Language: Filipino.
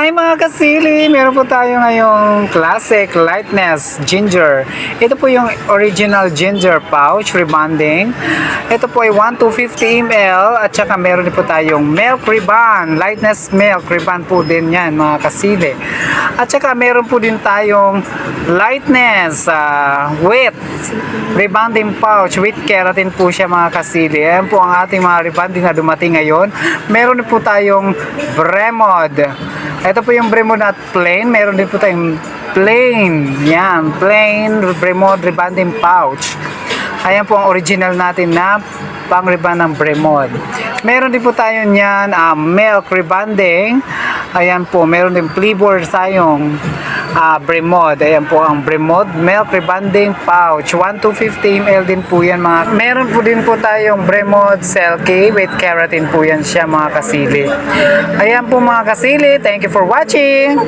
Hi mga kasili! Meron po tayo ngayong classic lightness ginger. Ito po yung original ginger pouch rebonding. Ito po ay 1 to 50 ml at saka meron din po tayong milk ribbon. Lightness milk ribbon po din yan mga kasili. At saka meron po din tayong lightness with rebonding pouch with keratin po siya mga kasili. Ayan po ang ating mga rebonding na dumating ngayon. Meron din po tayong Bremod. Ito po yung Bremod at plain. Meron din po tayong plain. Yan, plain Bremod rebonding pouch. Ayan po ang original natin na pang-rebond ng Bremod. Meron din po tayo niyan milk rebonding. Ayan po, meron din flavor tayong Bremod. Ayan po ang Bremod milk rebonding pouch. 1 to 50 ml din po yan mga. Meron po din po tayong Bremod Selkie with keratin po yan siya mga kasili. Ayan po mga kasili. Thank you for watching.